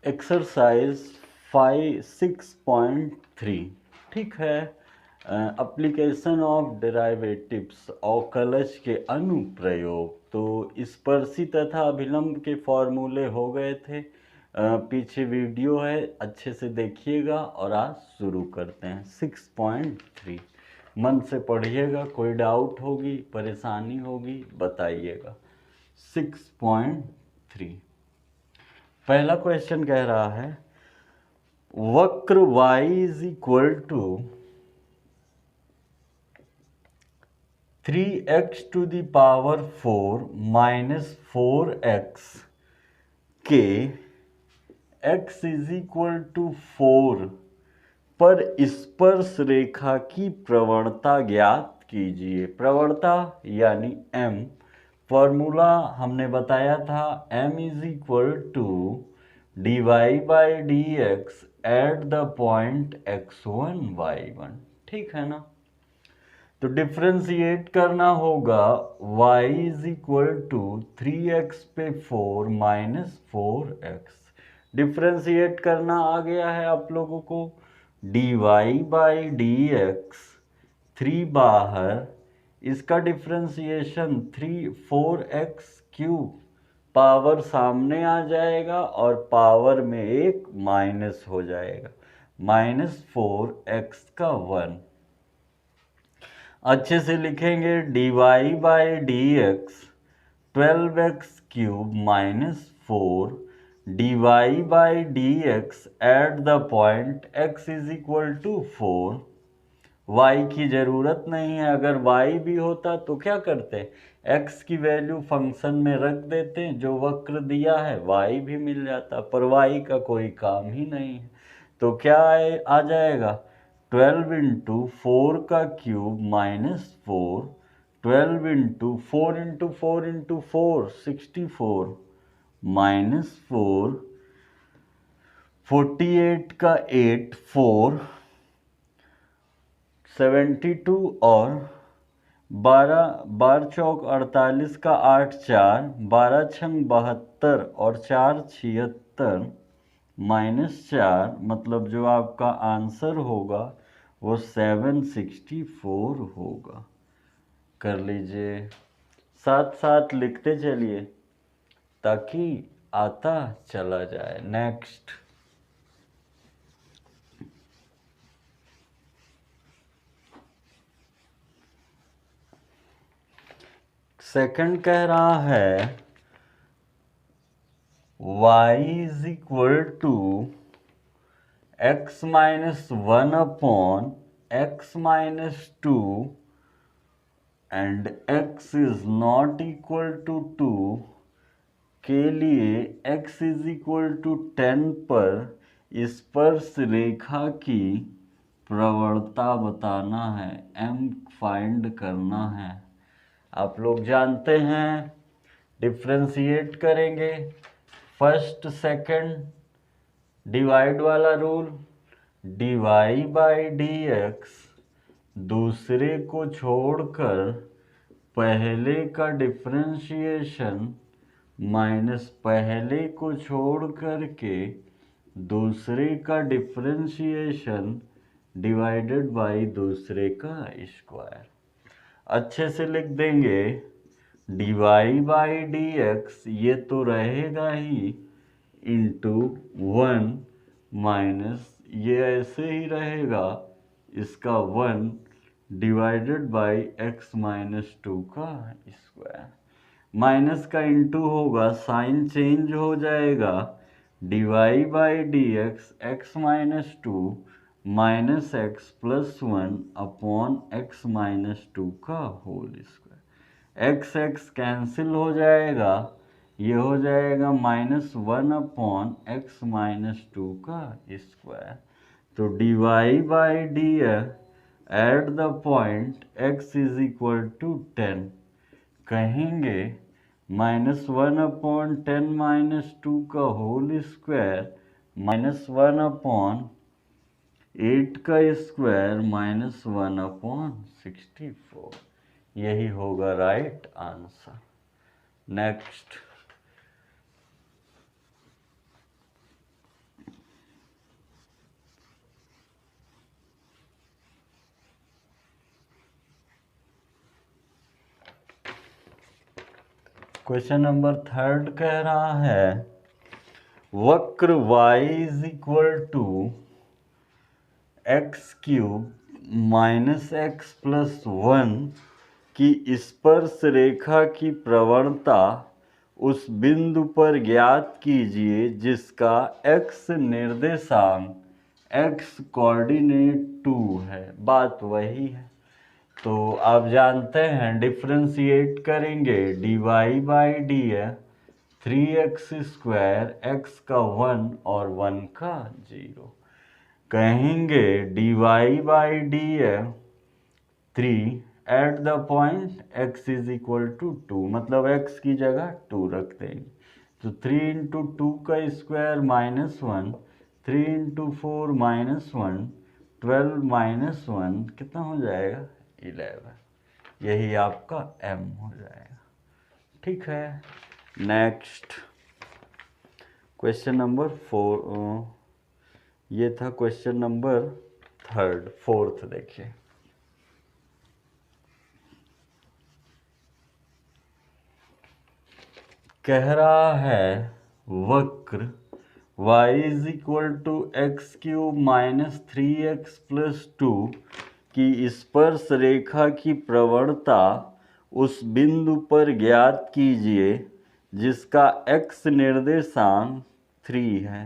Exercise 5 6.3 ठीक है। Application of derivatives अवकलज के अनुप्रयोग। तो स्पर्शी तथा अभिलंब के फॉर्मूले हो गए थे। पीछे वीडियो है, अच्छे से देखिएगा। और आज शुरू करते हैं 6.3। मन से पढ़िएगा, कोई डाउट होगी परेशानी होगी बताइएगा। 6.3 पहला क्वेश्चन कह रहा है वक्र y is equal to 3x to the power 4 minus 4x के x इज इक्वल टू 4 पर स्पर्श रेखा की प्रवणता ज्ञात कीजिए। प्रवणता यानी m, फॉर्मूला हमने बताया था m is equal to dy by D x at the point x1 y1। ठीक है ना। तो डिफ्रेंशिएट करना होगा y is equal to 3x पे 4 माइनस 4x। डिफ्रेंशिएट करना आ गया है आप लोगों को। dy बाई डी एक्स 3 बाहर, इसका डिफ्रेंशिएशन 4x क्यूब, पावर सामने आ जाएगा और पावर में एक माइनस हो जाएगा, माइनस 4x का 1। अच्छे से लिखेंगे dy by D x 12x cube minus 4 dy by D x at the point x is equal to 4। y की ज़रूरत नहीं है, अगर y भी होता तो क्या करते, x की वैल्यू फंक्शन में रख देते, जो वक्र दिया है y भी मिल जाता, पर y का कोई काम ही नहीं है। तो क्या आ जाएगा 12 इंटू 4 का cube minus 4, 12 into 4 into 4 into 4 64 minus 4, 48 का 8 4 72 और 12 चौक 48 का 8 4 12 छंग 72 और 4 76 माइनस 4, मतलब जो आपका आंसर होगा वो 764 होगा। कर लीजिए, साथ साथ लिखते चलिए ताकि आता चला जाए। नेक्स्ट सेकंड कह रहा है y is equal to x minus 1 upon x minus 2 and x is not equal to 2 के लिए x इज इक्वल टू 10 पर स्पर्श रेखा की प्रवणता बताना है, m फाइंड करना है। आप लोग जानते हैं, डिफ्रेंशिएट करेंगे फर्स्ट सेकंड, डिवाइड वाला rule, dy by D x दूसरे को छोड़कर पहले का डिफ्रेंशिएशन माइनस पहले को छोड़ करके दूसरे का डिफ्रेंशिएशन डिवाइडेड बाई दूसरे का स्क्वायर। अच्छे से लिख देंगे dy बाई डी एक्स, ये तो रहेगा ही, इंटू 1 माइनस ये ऐसे ही रहेगा, इसका 1 डिवाइडेड बाई x माइनस 2 का स्क्वायर। माइनस का इंटू होगा, साइन चेंज हो जाएगा, dy by D x x minus 2 minus x plus 1 upon x minus 2 का whole square. X x cancel हो जाएगा, ये हो जाएगा माइनस 1 अपॉन एक्स माइनस 2 का स्क्वायर। तो dy by d at the point x is equal to 10 कहेंगे minus 1 upon 10 minus 2 का होल स्क्वायर माइनस 1 अपॉन 8 का स्क्वायर माइनस 1 अपॉन 64। यही होगा right answer. Next question number 3 कह रहा है वक्र y is equal to x cube minus x plus 1 की स्पर्श रेखा की प्रवणता उस बिंदु पर ज्ञात कीजिए जिसका x निर्देशांक x कोऑर्डिनेट 2 है। बात वही है। तो आप जानते हैं डिफ्रेंशिएट करेंगे dy by D x 3x² x का 1 और 1 का 0 कहेंगे dy by D x 3 at the point x is equal to 2 मतलब x की जगह 2 रख देंगे। तो 3 इंटू 2 का स्क्वायर -1 3 इंटू 4 -1 12 -1 कितना हो जाएगा 11। यही आपका m हो जाएगा। ठीक है। नेक्स्ट क्वेश्चन नंबर 4 ये था क्वेश्चन नंबर 4 देखिए। कह रहा है वक्र y is equal to x cube minus 3x plus 2 की स्पर्श रेखा की प्रवणता उस बिंदु पर ज्ञात कीजिए जिसका x निर्देशांक 3 है।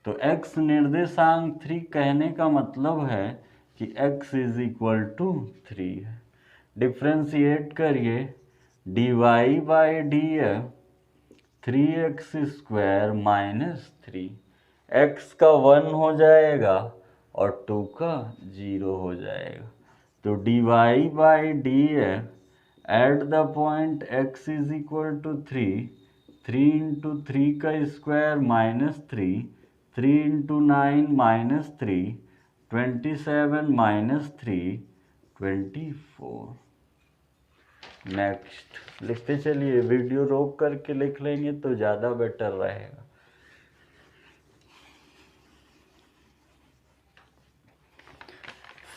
तो x निर्देशांक 3 कहने का मतलब है कि x इज इक्वल टू 3 है। डिफ्रेंशिएट करिए dy by D x 3x² minus 3 x का 1 हो जाएगा और 2 का 0 हो जाएगा। तो dy by D x at the point x is equal to 3 into 3 का स्क्वायर -3 3 इंटू 9 -3 27 -3 24। नेक्स्ट लिखते चलिए, वीडियो रोक करके लिख लेंगे तो ज़्यादा बेटर रहेगा।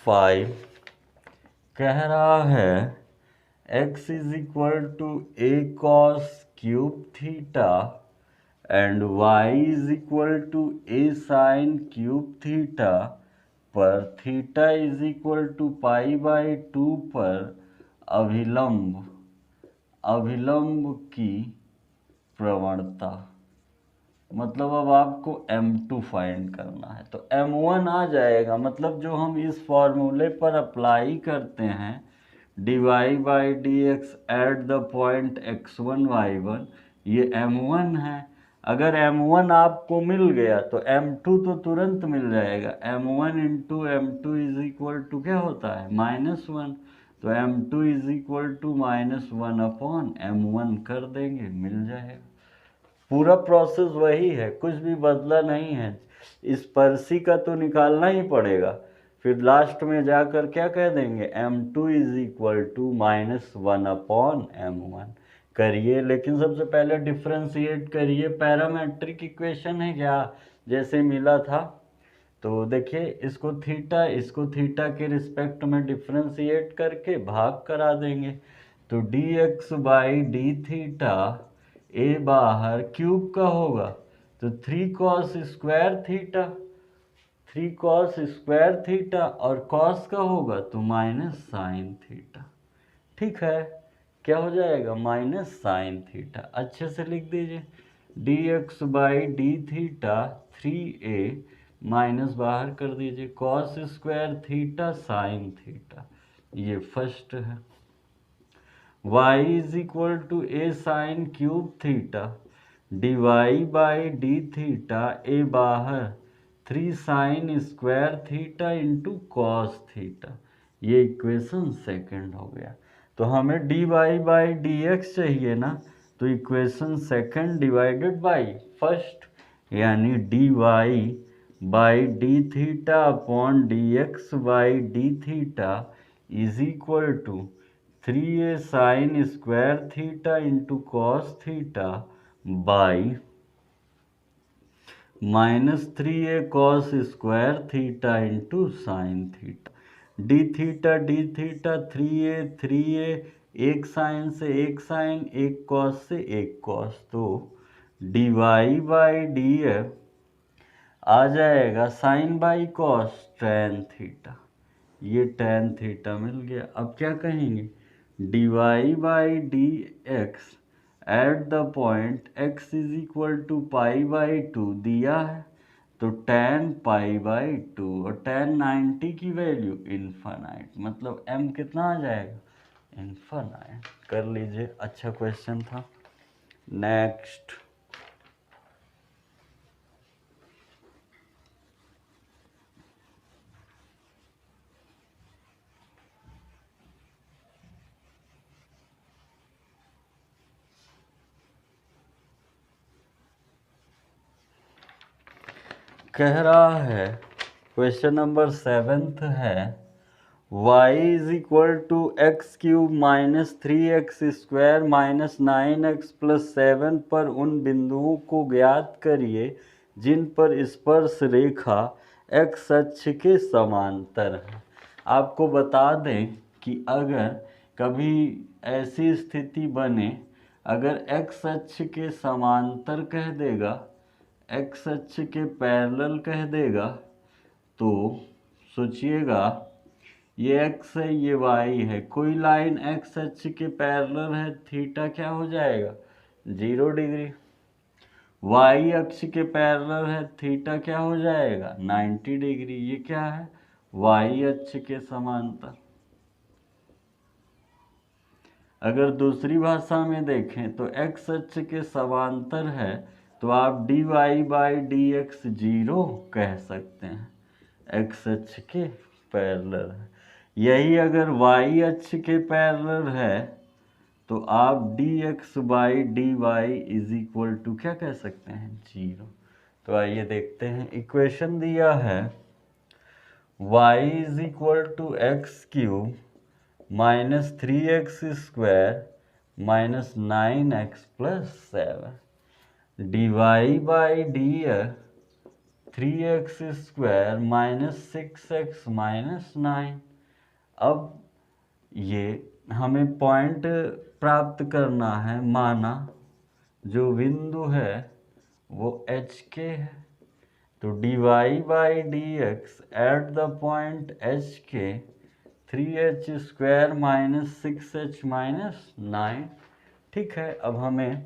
फाइव कह रहा है x is equal to a cos cube theta and y is equal to a sin cube theta पर theta is equal to pi by 2 पर अभिलंब की प्रवणता। मतलब अब आपको m2 फाइंड करना है। तो m1 आ जाएगा, मतलब जो हम इस फॉर्मूले पर अप्लाई करते हैं dy by D x at the point x1 y1 ये m1 है। अगर m1 आपको मिल गया तो m2 तो तुरंत मिल जाएगा। m1 into m2 is equal to क्या होता है -1। तो m2 is equal to -1 upon m1 कर देंगे, मिल जाएगा। पूरा प्रोसेस वही है, कुछ भी बदला नहीं है। स्पर्शी का तो निकालना ही पड़ेगा, फिर लास्ट में जाकर क्या कह देंगे m2 is equal to -1 upon m1 करिए। लेकिन सबसे पहले डिफ्रेंशिएट करिए। पैरामेट्रिक इक्वेशन है क्या, जैसे मिला था। तो देखिए इसको थीटा के रिस्पेक्ट में डिफ्रेंशिएट करके भाग करा देंगे। तो dx by D theta A बाहर क्यूब का होगा तो 3 cos स्क्वायर थीटा और cos का होगा तो माइनस साइन थीटा। ठीक है, क्या हो जाएगा माइनस साइन थीटा। अच्छे से लिख दीजिए dx by D theta 3a minus बाहर कर दीजिए cos square theta sine theta, ये फर्स्ट है। y is equal to A sine cube theta dy by D theta A बाहर 3 sine square theta into cos theta, ये equation second हो गया। तो हमें dy बाई डी एक्स चाहिए ना, तो equation second divided by first, यानी dy by D theta upon d x by D theta is equal to 3a sine square theta into cos theta by -3a cos square theta into sine theta. D theta 3a एक sign से एक sign, एक cos से एक cos, तो D Y by D F आ जाएगा sine by cos tan theta. ये टेन थीटा मिल गया। अब क्या कहेंगे, D Y by D x at the point x is equal to pi by two दिया है, तो टेन पाई बाई टू, और टेन 90 की वैल्यू इन्फानाइट, मतलब m कितना आ जाएगा, इन्फानाइट। कर लीजिए, अच्छा क्वेश्चन था। नेक्स्ट, कह रहा है क्वेश्चन नंबर 7 है, y is equal to x cube minus 3x square minus 9x plus 7 पर उन बिंदुओं को ज्ञात करिए जिन पर स्पर्श रेखा x अक्ष के समांतर है। आपको बता दें कि अगर कभी ऐसी स्थिति बने, अगर x अक्ष के समांतर कह देगा, x अक्ष के पैरेलल कह देगा, तो सोचिएगा ये x है, ये y है, कोई लाइन x अक्ष के पैरेलल है, थीटा क्या हो जाएगा, 0 डिग्री। y अक्ष के पैरेलल है, थीटा क्या हो जाएगा, 90 डिग्री। ये क्या है, y अक्ष के समांतर। अगर दूसरी भाषा में देखें तो x अक्ष के समांतर है, तो आप d Y by D x 0 कह सकते हैं, x अक्ष के पैरेलल है। यही अगर y अक्ष के पैरेलल है, तो आप d x by d y is equal to क्या कह सकते हैं, 0। तो आइए देखते हैं, इक्वेशन दिया है y is equal to x cube minus 3x square minus 9x plus 7 d Y by D x 3x square minus 6x minus 9। अब ये हमें पॉइंट प्राप्त करना है, माना जो बिंदु है वो एच के है, तो D Y by D x at the point h k 3h square minus 6h minus 9। ठीक है, अब हमें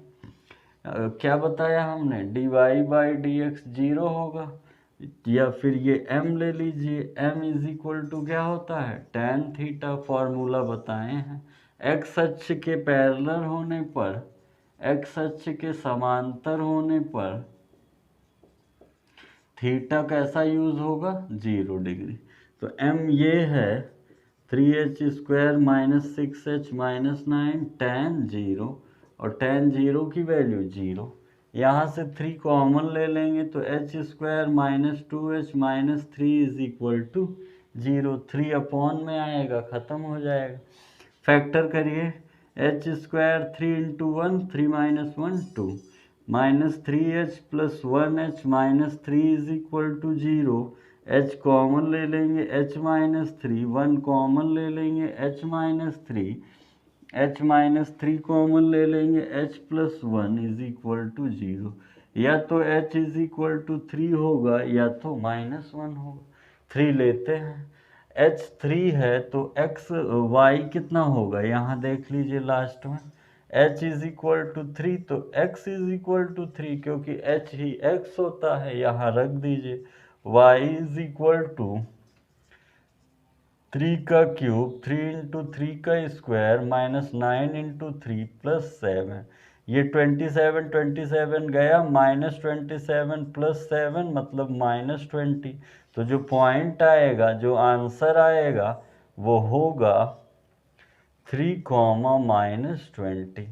क्या बताया हमने, d Y by D x 0 होगा, या फिर ये m ले लीजिए, m इज इक्वल टू क्या होता है, tan थीटा, फॉर्मूला बताए हैं। x अक्ष के पैरेलल होने पर, x अक्ष के समांतर होने पर थीटा कैसा यूज होगा, 0 डिग्री। तो m ये है 3h square minus 6h minus 9 tan 0, और tan 0 की वैल्यू 0। यहाँ से 3 कॉमन ले लेंगे, तो h square minus 2h minus 3 is equal to 0। 3 upon में आएगा, ख़त्म हो जाएगा। फैक्टर करिए, h square 3 into 1 3 minus 1 2 minus 3h plus 1h minus 3 is equal to 0। h common ले लेंगे, h माइनस 3, 1 कॉमन ले लेंगे, h minus 3, h minus 3 common ले लेंगे, h plus 1 is equal to 0। या तो h इज इक्वल टू 3 होगा, या तो माइनस 1 होगा। 3 लेते हैं, h 3 है तो x y कितना होगा, यहाँ देख लीजिए लास्ट में, h इज इक्वल टू 3, तो x इज इक्वल टू 3, क्योंकि h ही x होता है, यहाँ रख दीजिए। y इज इक्वल टू 3 का क्यूब 3 इंटू 3 का स्क्वायर माइनस 9 इंटू 3 प्लस 7। ये 27 गया, माइनस 27 प्लस 7 मतलब माइनस 20। तो जो पॉइंट आएगा, जो आंसर आएगा वो होगा 3 कॉमा माइनस 20।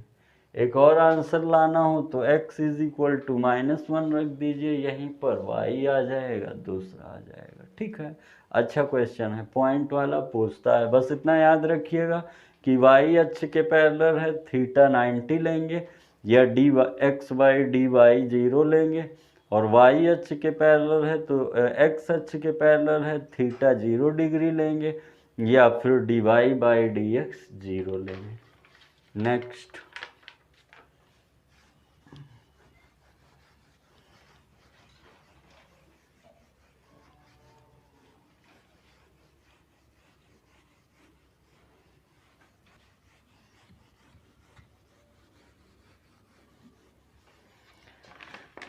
एक और आंसर लाना हो तो x is equal to minus 1 रख दीजिए, यहीं पर y आ जाएगा, दूसरा आ जाएगा। ठीक है, अच्छा क्वेश्चन है, पॉइंट वाला पूछता है। बस इतना याद रखिएगा कि y अक्ष के पैरेलल है, थीटा 90 लेंगे, या d x by d y 0 लेंगे, और y अक्ष के पैरेलल है तो x अक्ष के पैरेलल है, थीटा 0 डिग्री लेंगे, या फिर dy बाई डी एक्स 0 लेंगे। नेक्स्ट,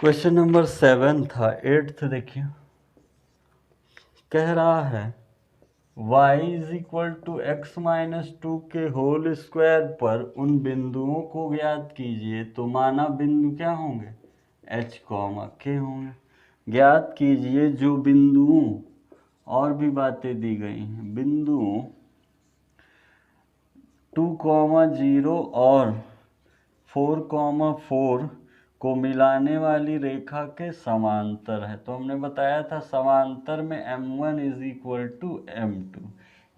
क्वेश्चन नंबर 7 था। 8th देखिए, कह रहा है y is equal to x minus two के होल स्क्वायर पर उन बिंदुओं को ज्ञात कीजिए। तो माना बिंदु क्या होंगे, h कॉमा के होंगे। ज्ञात कीजिए जो बिंदुओं, और भी बातें दी गई हैं, बिंदुओं 2,0 और 4,4 को मिलाने वाली रेखा के समांतर है। तो हमने बताया था समांतर में m1 is equal to m2।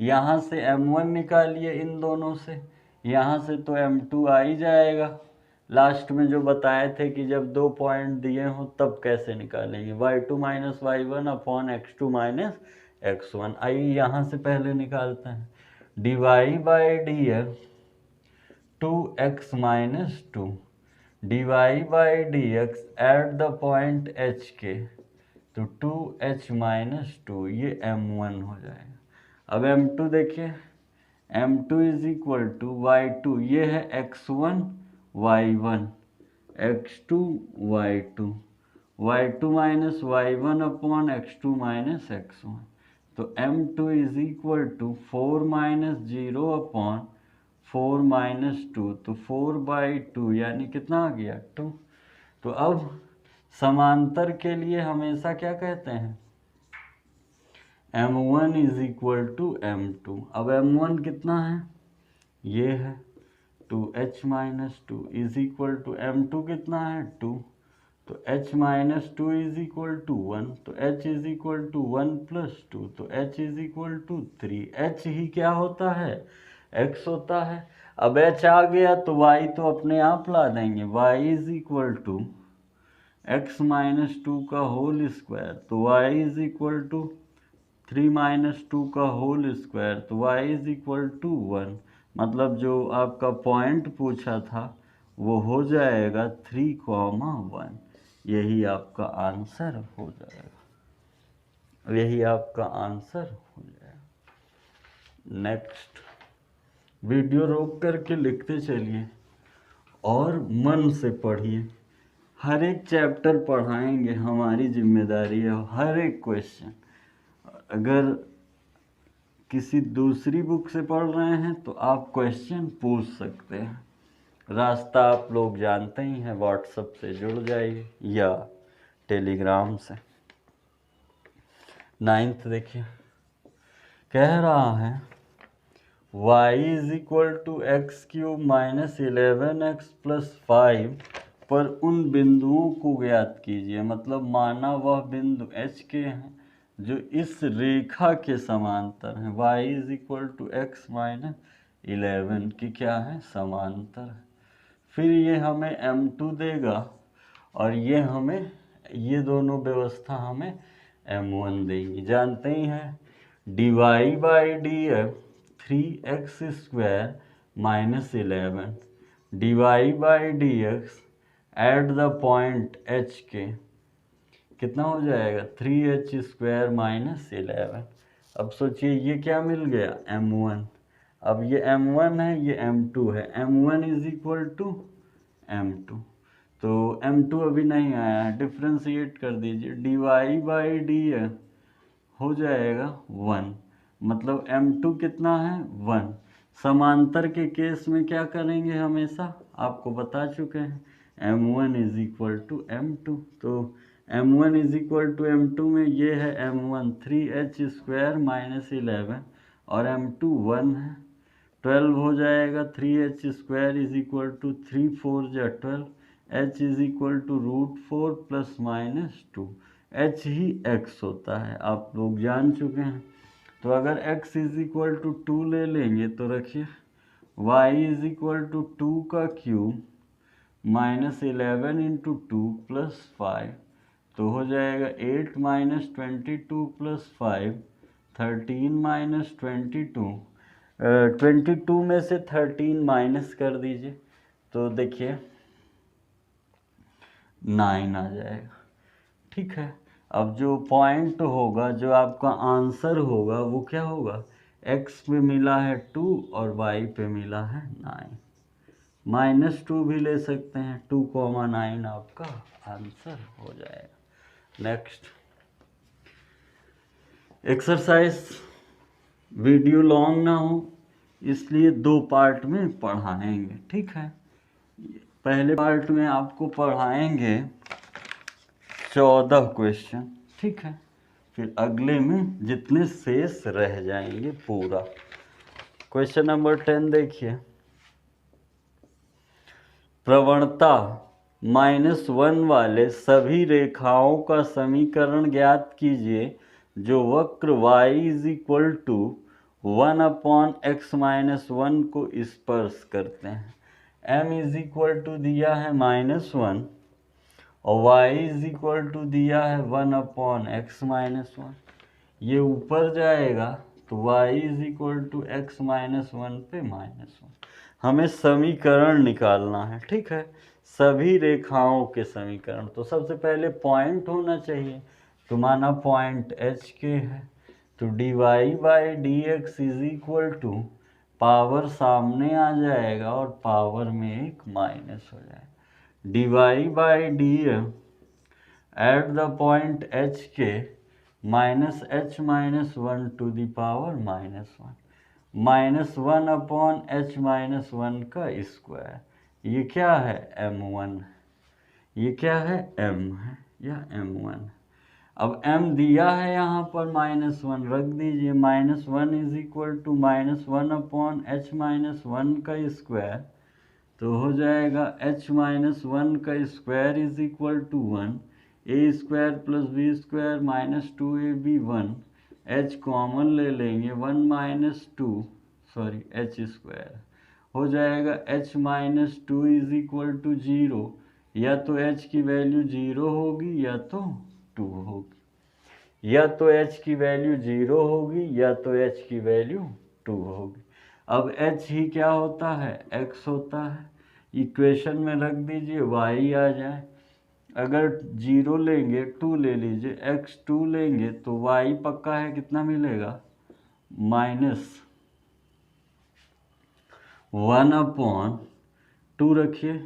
यहाँ से m1 निकालिए इन दोनों से, यहाँ से तो m2 आ ही जाएगा। लास्ट में जो बताए थे कि जब 2 पॉइंट दिए हों तब कैसे निकालेंगे, y2 minus y1 upon x2 minus x1। आइए यहाँ से पहले निकालते हैं। dy by dx 2x minus 2 dy by dx eight the point h के, तो 2h माइनस 2, ये m1 हो जाएगा। अब m2 देखिए, m2 is equal to y2, ये है x1 y1 x2 y2 y2 minus y1 upon x2 minus x1। तो m2 is equal to 4 minus 0 upon 4 minus 2, तो 4/2 यानी कितना आ गया 2। तो अब समांतर के लिए हमेशा क्या कहते हैं, m1 is equal to m2। अब m1 कितना है, ये है 2h minus 2 is equal to m2 कितना है 2, तो h minus 2 is equal to 1, तो h is equal to 1 plus 2, तो h is equal to 3। h ही क्या होता है, x होता है। अब h आ गया तो y तो अपने आप ला देंगे, y is equal to x minus 2 का होल स्क्वायर, तो y is equal to 3 minus 2 का होल स्क्वायर, तो y इज इक्वल टू 1। मतलब जो आपका पॉइंट पूछा था वो हो जाएगा 3,1। यही आपका आंसर हो जाएगा, यही आपका आंसर हो जाएगा। नेक्स्ट, वीडियो रोक करके लिखते चलिए और मन से पढ़िए। हर एक चैप्टर पढ़ाएंगे, हमारी जिम्मेदारी है। हर एक क्वेश्चन, अगर किसी दूसरी बुक से पढ़ रहे हैं तो आप क्वेश्चन पूछ सकते हैं। रास्ता आप लोग जानते ही हैं, व्हाट्सएप से जुड़ जाइए या टेलीग्राम से। 9th देखिए, कह रहा है y is equal to x cube minus 11x plus 5 पर उन बिंदुओं को ज्ञात कीजिए। मतलब माना वह बिंदु h के हैं जो इस रेखा के समांतर हैं। y is equal to x minus 11 की क्या है, समांतर है। फिर ये हमें m2 देगा और ये हमें, ये दोनों व्यवस्था हमें m1 देंगी। जानते ही हैं dy by df 3x square minus 11 dy by dx eight the point h के कितना हो जाएगा 3h स्क्वायर माइनस 11। अब सोचिए ये क्या मिल गया, m1। अब ये m1 है, ये m2 है। m1 is equal to m2, तो m2 अभी नहीं आया है, डिफ्रेंशिएट कर दीजिए। dy बाई dx हो जाएगा 1, मतलब m2 कितना है 1। समांतर के केस में क्या करेंगे, हमेशा आपको बता चुके हैं m1 is equal to m2। तो m1 is equal to m2 में ये है m1 3h स्क्वायर माइनस 11 और m2 1 है, 12 हो जाएगा। 3h square is equal to 3 4 जा 12, h is equal to √4 plus minus 2। h ही x होता है, आप लोग जान चुके हैं। तो अगर x इज इक्वल टू 2 ले लेंगे तो रखिए y इज इक्वल टू 2 का क्यूब माइनस 11 इंटू 2 प्लस 5, तो हो जाएगा 8 माइनस 22 प्लस 5 13 माइनस 22 22 में से 13 माइनस कर दीजिए तो देखिए 9 आ जाएगा। ठीक है, अब जो पॉइंट होगा, जो आपका आंसर होगा वो क्या होगा, x पे मिला है 2 और y पे मिला है 9, -2 भी ले सकते हैं, 2,9 आपका आंसर हो जाएगा। नेक्स्ट एक्सरसाइज, वीडियो लॉन्ग ना हो इसलिए 2 पार्ट में पढ़ाएंगे। ठीक है, पहले पार्ट में आपको पढ़ाएंगे 14 क्वेश्चन। ठीक है, फिर अगले में जितने शेष रह जाएंगे पूरा। क्वेश्चन नंबर 10 देखिए, प्रवणता -1 वाले सभी रेखाओं का समीकरण ज्ञात कीजिए जो वक्र y = 1/x-1 को स्पर्श करते हैं। m दिया है -1 और y दिया है 1/x-1। ये ऊपर जाएगा तो y x-1 पे -1। हमें समीकरण निकालना है। ठीक है, सभी रेखाओं के समीकरण। तो सबसे पहले पॉइंट होना चाहिए, तो माना पॉइंट एच के है, तो dy/dx = पावर सामने आ जाएगा और पावर में एक माइनस हो जाएगा। dy/dx eight the point h के -h-1 to the power -1, -1/h-1 का स्क्वायर। ये क्या है, m1। ये क्या है, m है या m1। अब m दिया है यहाँ पर -1 रख दीजिए, -1 = -1/h-1 का स्क्वायर, तो हो जाएगा h-1 का square = 1, a² + b² - 2ab 1, h common ले लेंगे, 1 - 2 सॉरी h² हो जाएगा h-2 = 0, या तो h की वैल्यू 0 होगी या तो 2 होगी, या तो h की वैल्यू 0 होगी या तो h की वैल्यू 2 होगी। अब h ही क्या होता है, x होता है। इक्वेशन में रख दीजिए, y आ जाए। अगर 0 लेंगे 2 ले लीजिए, x2 लेंगे तो y पक्का है कितना मिलेगा, -1/2 रखिए,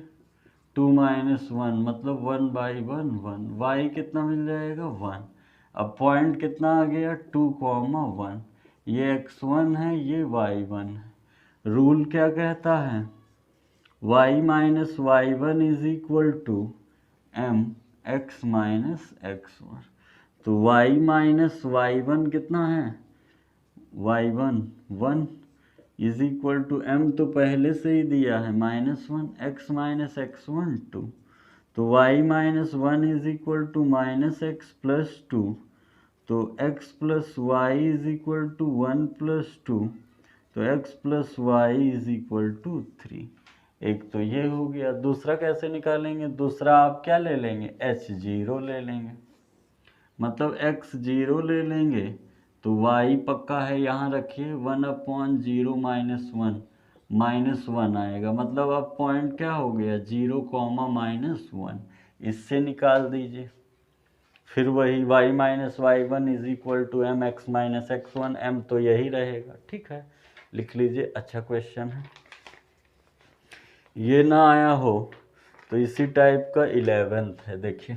2 - 1 मतलब 1/1 1, y कितना मिल जाएगा 1। अब पॉइंट कितना आ गया, 2,1। ये x1 है, ये y1 है। रूल क्या कहता है, y - y1 = mx - x1। तो y - y1 कितना है, y1 1 = m तो पहले से ही दिया है -1, x - x1 2, तो y - 1 = -x + 2, तो x + y = 1 + 2, तो x + y = 3। एक तो ये हो गया। दूसरा कैसे निकालेंगे, दूसरा आप क्या ले लेंगे, h0 ले लेंगे, मतलब x0 ले लेंगे तो y पक्का है, यहाँ रखिए 1/0 - 1 -1 आएगा, मतलब अब पॉइंट क्या हो गया, 0, -1। इससे निकाल दीजिए। फिर वही y - y1 = mx - x1, m तो यही रहेगा। ठीक है, लिख लीजिए, अच्छा क्वेश्चन है। ये ना आया हो तो इसी टाइप का 11th है, देखिए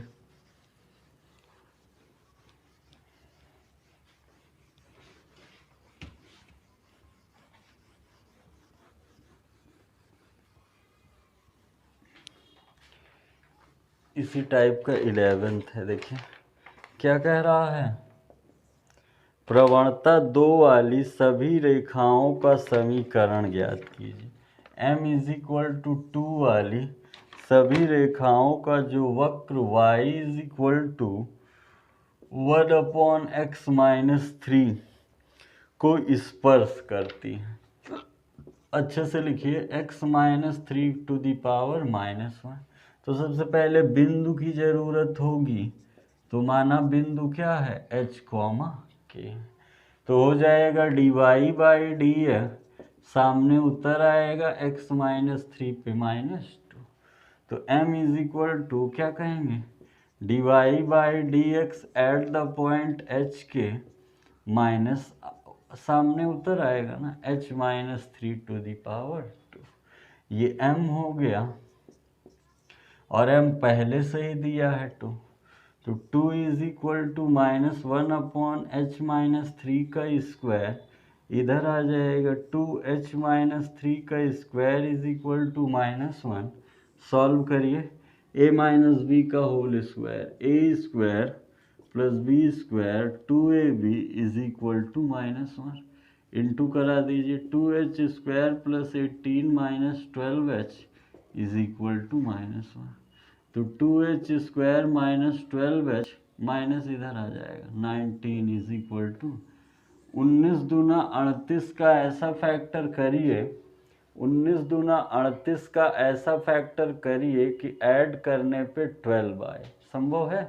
इसी टाइप का 11th है। देखिए क्या कह रहा है, प्रवणता 2 वाली सभी रेखाओं का समीकरण ज्ञात कीजिए। m = 2 वाली सभी रेखाओं का जो वक्र y = 1/x-3 को स्पर्श करती है। अच्छे से लिखिए, x-3 टू दी पावर -1। तो सबसे पहले बिंदु की ज़रूरत होगी, तो माना बिंदु क्या है, h, k। तो हो जाएगा dy/dx सामने उतर आएगा x माइनस 3 पे माइनस 2। तो m इज इक्वल टू क्या कहेंगे, dy by D x at the point h के माइनस सामने उतर आएगा ना h minus 3 to the power 2। ये m हो गया और m पहले से ही दिया है 2, तो 2 is equal to minus 1 upon h minus 3 का स्क्वायर, इधर आ जाएगा 2h माइनस 3 का square is equal to minus 1। Solve करिए, a माइनस बी का whole square, a square plus b square 2ab is equal to minus 1, into करा दीजिए 2h square plus 18 minus 12h is equal to minus 1। तो 2h square minus 12h minus इधर आ जाएगा 19 is equal to 19 दूना 38 का ऐसा फैक्टर करिए, 19 दूना 38 का ऐसा फैक्टर करिए कि ऐड करने पे 12 आए। संभव है?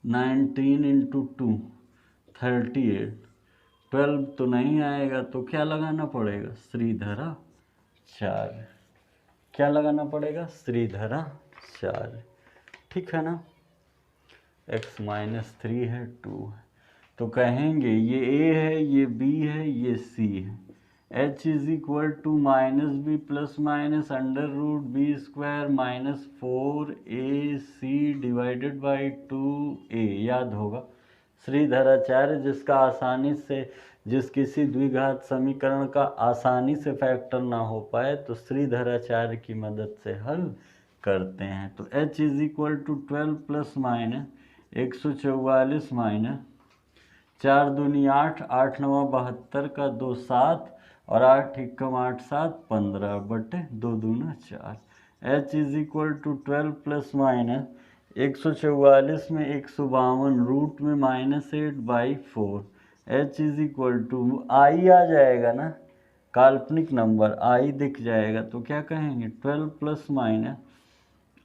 19 इंटू 2 38, 12 तो नहीं आएगा, तो क्या लगाना पड़ेगा, श्रीधरा 4। क्या लगाना पड़ेगा, श्रीधरा 4। ठीक है ना, x माइनस 3 है 2 है, तो कहेंगे ये a है, ये b है, ये c है। h is equal to minus b plus minus under root b square minus 4ac divided by 2a, याद होगा श्रीधराचार्य जिसका आसानी से, जिस किसी द्विघात समीकरण का आसानी से फैक्टर ना हो पाए तो श्रीधराचार्य की मदद से हल करते हैं। तो h is equal to 12 plus minus 144 minus 4 दूनी 8, 8 नवा 72 का 2 7 और 8 एकम 8 7 15 बटे 2 दूना 4। h is equal to 12 plus minus 144 में 152 रूट में minus 8 by 4। h is equal to I आ जाएगा ना, काल्पनिक नंबर आई दिख जाएगा, तो क्या कहेंगे 12 प्लस माइनस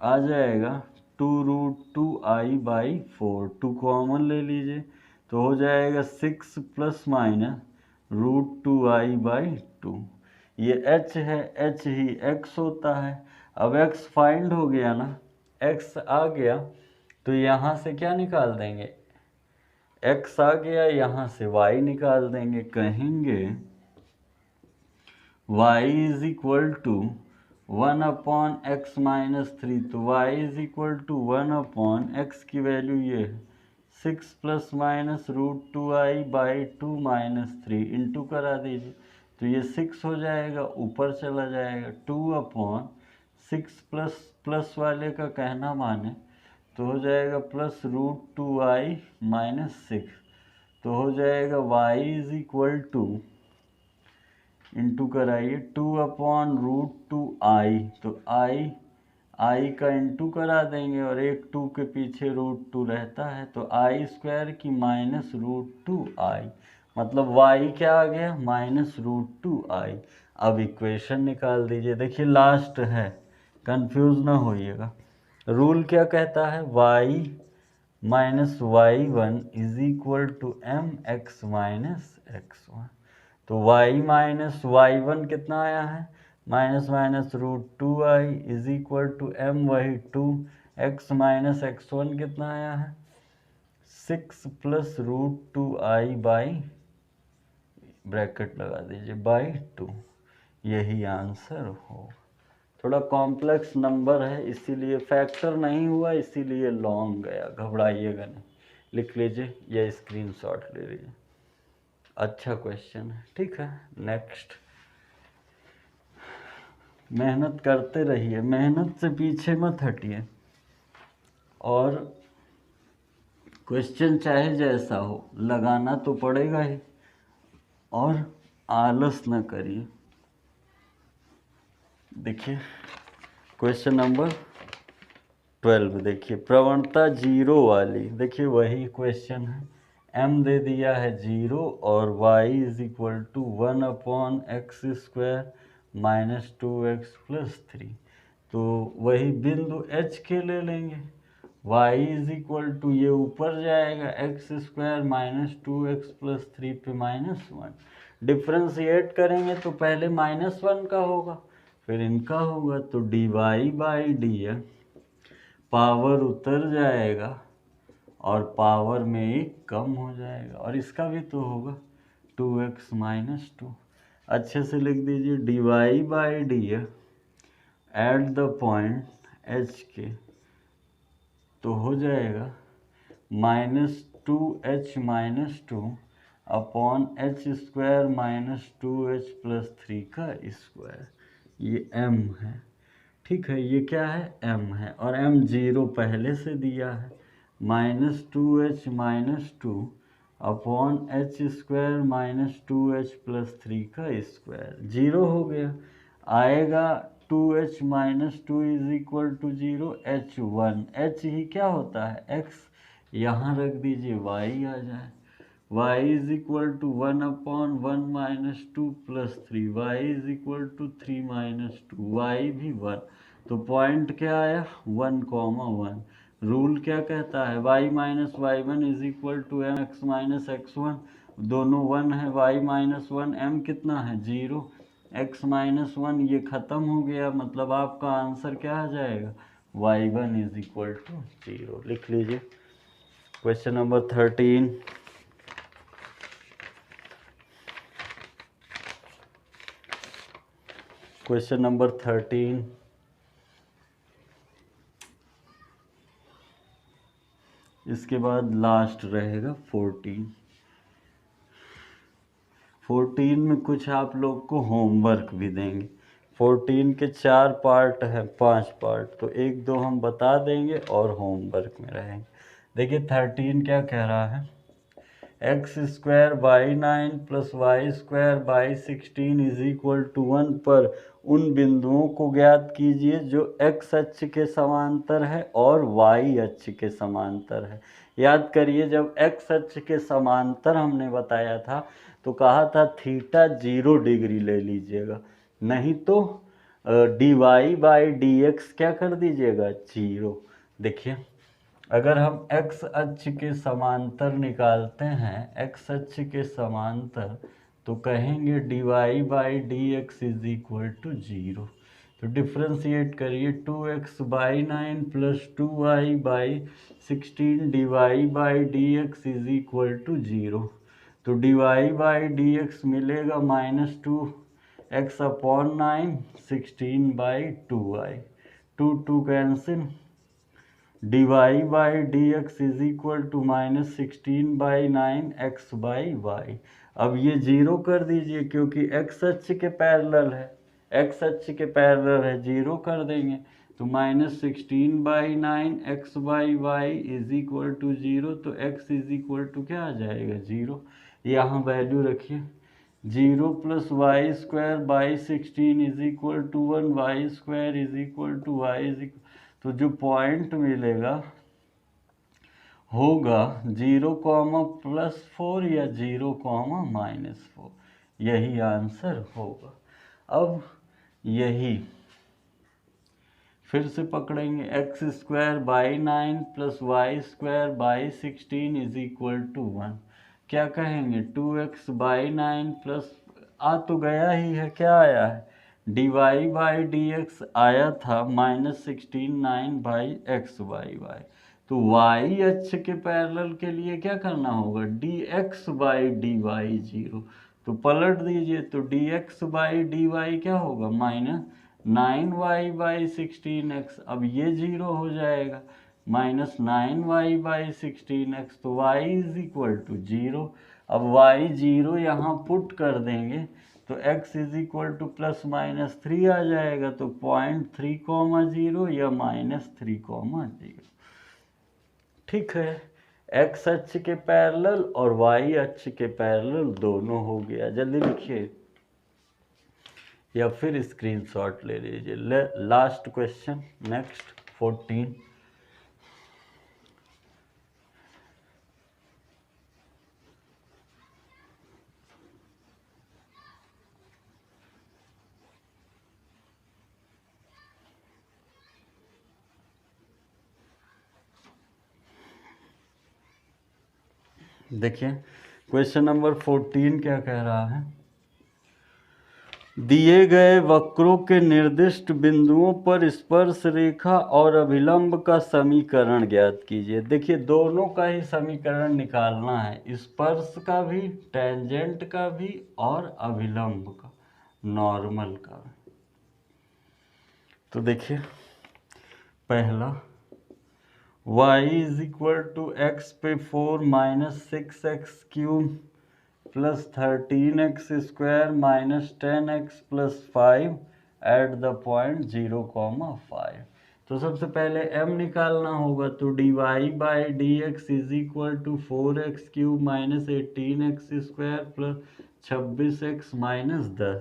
आ जाएगा 2 रूट 2i बाई 4, 2 कॉमन ले लीजिए तो हो जाएगा 6 plus minus root 2i by 2। ये h है, h ही x होता है। अब x फाइंड हो गया ना, x आ गया तो यहाँ से क्या निकाल देंगे, x आ गया, यहाँ से y निकाल देंगे, कहेंगे y is equal to 1 upon x minus 3, तो y is equal to 1 upon x की वैल्यू ये है 6 plus minus root 2i by 2 minus 3, into करा दीजिए तो ये 6 हो जाएगा, ऊपर चला जाएगा 2 अपॉन 6 प्लस प्लस वाले का कहना माने तो हो जाएगा प्लस रूट 2i माइनस 6, तो हो जाएगा y is equal two into कराइए 2 अपॉन रूट 2i, तो आई का इंटू करा देंगे और एक 2 के पीछे रूट 2 रहता है, तो आई स्क्वायर की माइनस रूट 2i, मतलब y क्या आ गया, माइनस रूट 2i। अब इक्वेशन निकाल दीजिए, देखिए लास्ट है, कंफ्यूज ना होइएगा। रूल क्या कहता है, y minus y1 is equal to m x minus x1, तो y माइनस y1 कितना आया है, minus minus root 2i is equal to m, वही 2x माइनस x1 कितना आया है 6 plus root 2i by, bracket लगा दीजिए, बाई 2। यही आंसर हो। थोड़ा कॉम्प्लेक्स नंबर है इसीलिए फैक्टर नहीं हुआ, इसीलिए लॉन्ग गया, घबराइएगा नहीं, लिख लीजिए या स्क्रीनशॉट ले लीजिए। अच्छा क्वेश्चन है, ठीक है। नेक्स्ट, मेहनत करते रहिए, मेहनत से पीछे मत हटिए, और क्वेश्चन चाहे जैसा हो लगाना तो पड़ेगा ही, और आलस न करिए। देखिए क्वेश्चन नंबर 12, देखिए प्रवणता 0 वाली, देखिए वही क्वेश्चन है, m दे दिया है 0 और y is equal to 1 upon x square minus 2x plus 3, तो वही बिंदु h के ले लेंगे, y इज इक्वल टू ये ऊपर जाएगा x square minus 2x plus 3 पे माइनस 1, डिफ्रेंशिएट करेंगे तो पहले -1 का होगा, फिर इनका होगा, तो dy/dx पावर उतर जाएगा और पावर में एक कम हो जाएगा, और इसका भी तो होगा 2x - 2। अच्छे से लिख दीजिए dy/dx eight the point h के, तो हो जाएगा -2h - 2 अपॉन h² - 2h + 3 का स्क्वायर। ये m है, ठीक है, ये क्या है, m है, और m 0 पहले से दिया है, -2h - 2 अपॉन h² - 2h + 3 का स्क्वायर। 0 हो गया, आएगा 2h - 2 = 0, h1, h ही क्या होता है, x, यहाँ रख दीजिए y आ जाए, y = 1/1 - 2 + 3, y = 3 - 2, y भी 1, तो पॉइंट क्या आया 1,1। रूल क्या कहता है, y - y1 = mx - x1, दोनों 1 है, y - 1, m कितना है 0, x - 1, ये ख़त्म हो गया, मतलब आपका आंसर क्या आ जाएगा, y1 = 0। लिख लीजिए। Question number 13। क्वेश्चन नंबर 13, इसके बाद लास्ट रहेगा 14। 14 में कुछ आप लोग को होमवर्क भी देंगे। 14 के 4 पार्ट हैं, 5 पार्ट, तो 1-2 हम बता देंगे और होमवर्क में रहेंगे। देखिए 13 क्या कह रहा है, x² by 9 + y² by 16 = 1 पर उन बिंदुओं को ज्ञात कीजिए जो x अक्ष के समांतर है और y अक्ष के समांतर है। याद करिए, जब x अक्ष के समांतर हमने बताया था तो कहा था थीटा 0 डिग्री ले लीजिएगा, नहीं तो dy/dx क्या कर दीजिएगा 0। देखिए अगर हम x अक्ष के समांतर निकालते हैं, x अक्ष के समांतर, तो कहेंगे dy/dx = 0। तो डिफ्रेंशिएट करिए, 2x/9 + 2y/16 dy/dx = 0। तो dy/dx मिलेगा -2x/9 16/2y, 2 cancel, dy/dx = -16/9 x/y। अब ये 0 कर दीजिए क्योंकि x अक्ष के पैरेलल है, x अक्ष के पैरेलल है, 0 कर देंगे तो -16/9 x/y = 0, तो x = क्या आ जाएगा 0। यहाँ वैल्यू रखिए, 0 + y² by 16 = 1, y² y, तो जो पॉइंट मिलेगा होगा 0,+4 या 0,-4, यही आंसर होगा। अब यही फिर से पकड़ेंगे, x² by 9 + y² by 16 = 1, क्या कहेंगे 2x/9 प्लस, आ तो गया ही है, क्या आया है dy/dx आया था -16 9/x/y, तो y अक्ष के पैरेलल के लिए क्या करना होगा dx/dy 0, तो पलट दीजिए, तो dx/dy क्या होगा -9y/16x, अब ये 0 हो जाएगा, -9y/16x, तो y = 0। अब y 0 यहाँ पुट कर देंगे तो x = +-3 आ जाएगा, तो 0.3, या -3, ठीक है। x अक्ष के पैरेलल और y अक्ष के पैरेलल दोनों हो गया। जल्दी लिखिए या फिर स्क्रीनशॉट ले लीजिए। Last question, next 14। देखिए क्वेश्चन नंबर 14 क्या कह रहा है, दिए गए वक्रों के निर्दिष्ट बिंदुओं पर स्पर्श रेखा और अभिलंब का समीकरण ज्ञात कीजिए। देखिए दोनों का ही समीकरण निकालना है, स्पर्श का भी, टेंजेंट का भी और अभिलंब का, नॉर्मल का भी। तो देखिए पहला y is equal to x पे 4 minus 6x³ plus 13x² minus 10x plus 5 at the point 0,5। तो सबसे पहले m निकालना होगा, तो dy by D x is equal to 4x³ minus 18x² plus 26x minus 10।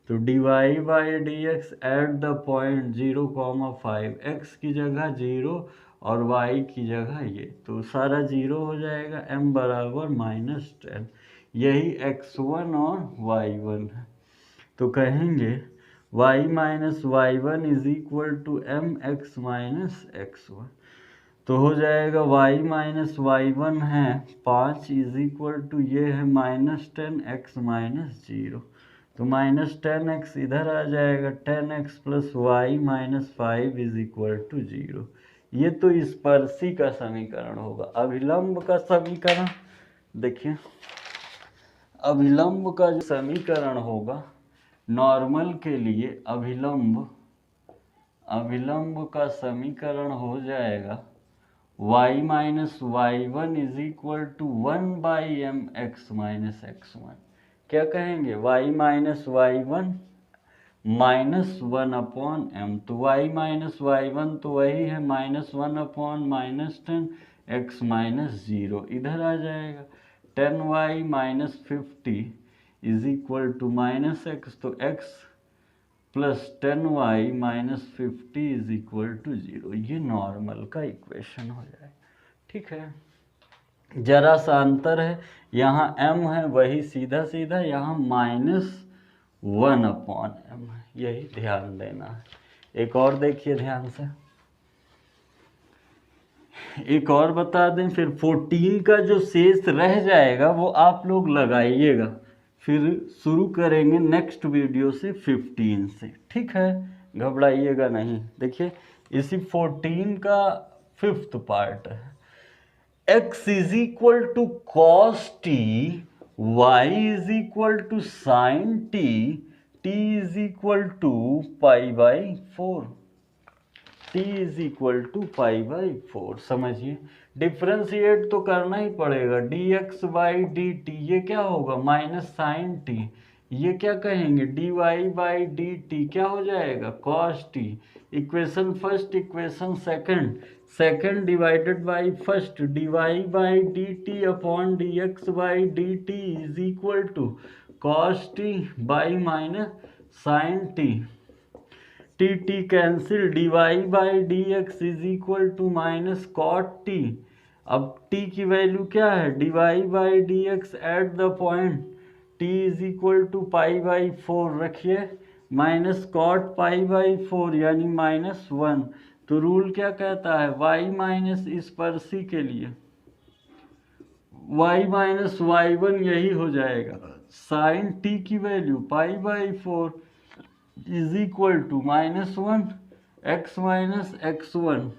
तो dy by D x at the point 0,5, x की जगह 0 और y की जगह ये, तो सारा 0 हो जाएगा, m बराबर -10। यही x1 और y1 है। तो कहेंगे y minus y1 is equal to m x minus x1। तो हो जाएगा y माइनस y1 है 5 इज इक्वल टू ये है -10 x माइनस 0। तो -10x इधर आ जाएगा, 10x plus y minus 5 is equal to 0। ये तो स्पर्शी का समीकरण होगा। अभिलंब का समीकरण देखिए, अभिलंब का जो समीकरण होगा नॉर्मल के लिए, अभिलंब का समीकरण हो जाएगा y minus y1 is equal to 1 by m x minus x1। क्या कहेंगे, y minus y1 minus 1 upon m. तो y माइनस y1 तो वही है -1 अपॉन -10 x माइनस 0, इधर आ जाएगा 10y minus 50 is equal to -x। तो x plus 10y minus 50 is equal to 0। ये नॉर्मल का इक्वेशन हो जाएगा। ठीक है, जरा सा अंतर है, यहाँ m है वही सीधा सीधा, यहाँ -1 अपॉन m है, यही ध्यान देना है। एक और देखिए ध्यान से, एक और बता दें, फिर 14 का जो शेष रह जाएगा वो आप लोग लगाइएगा, फिर शुरू करेंगे नेक्स्ट वीडियो से 15 से। ठीक है, घबराइएगा नहीं। देखिए इसी 14 का 5th पार्ट है, x is equal to cos T, y is equal to sine T, t is equal to π/4, t is equal to π/4। समझिए, डिफ्रेंशिएट तो करना ही पड़ेगा, dx बाई डी टी, ये क्या होगा माइनस साइन टी, ये क्या कहेंगे dy बाई डी टी, क्या हो जाएगा cos T. Equation first, equation second, second divided by first, dy by D T upon dx by D T is equal to cos T by minus sine T. T cancel, dy by D x is equal to minus cot T. अब t की value क्या है, dy by D x at the point t is equal to π/4 रखिए, minus cot π/4 यानी -1। तो rule क्या कहता है, y माइनस स्पर्शी के लिए y माइनस y1 यही हो जाएगा, साइन t की value π/4 is equal to -1 x minus x1,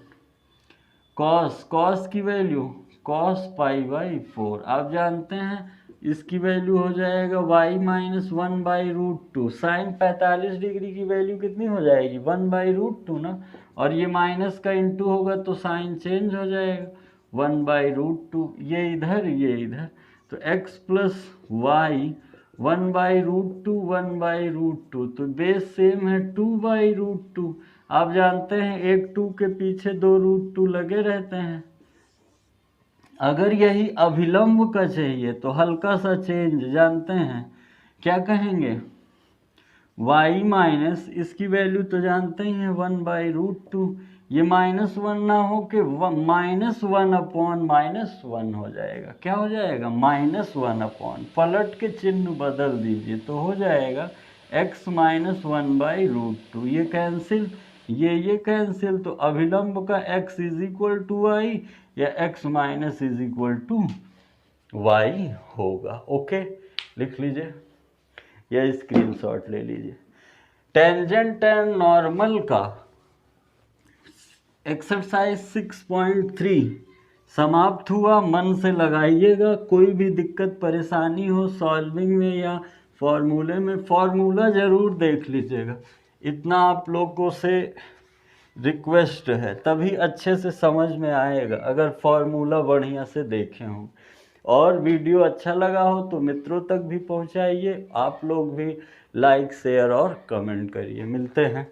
cos की वैल्यू कॉस π/4। आप जानते हैं इसकी वैल्यू हो जाएगा y माइनस 1/√2, साइन 45 डिग्री की वैल्यू कितनी हो जाएगी 1/√2 ना, और ये माइनस का इंटू होगा तो साइन चेंज हो जाएगा 1/√2, ये इधर, तो x प्लस वाई 1/√2 1/√2, तो बेस सेम है 2/√2। आप जानते हैं एक 2 के पीछे 2 √2 लगे रहते हैं। अगर यही अभिलंब का चाहिए तो हल्का सा चेंज जानते हैं, क्या कहेंगे y माइनस, इसकी वैल्यू तो जानते ही हैं 1/√2, ये -1 ना हो के -1 अपॉन -1 हो जाएगा। क्या हो जाएगा -1 अपॉन, पलट के चिन्ह बदल दीजिए तो हो जाएगा x माइनस 1/√2। ये कैंसिल, ये कैंसिल, तो अभिलंब का x is equal to y या x minus is equal to y होगा। ओके, लिख लीजिए। या स्क्रीनशॉट ले लीजिए। टेंजेंट एंड नॉर्मल का एक्सरसाइज 6.3 समाप्त हुआ। मन से लगाइएगा, कोई भी दिक्कत परेशानी हो सॉल्विंग में या फॉर्मूले में, फॉर्मूला ज़रूर देख लीजिएगा। इतना आप लोगों से रिक्वेस्ट है, तभी अच्छे से समझ में आएगा अगर फॉर्मूला बढ़िया से देखे हों। और वीडियो अच्छा लगा हो तो मित्रों तक भी पहुंचाइए। आप लोग भी लाइक शेयर और कमेंट करिए। मिलते हैं।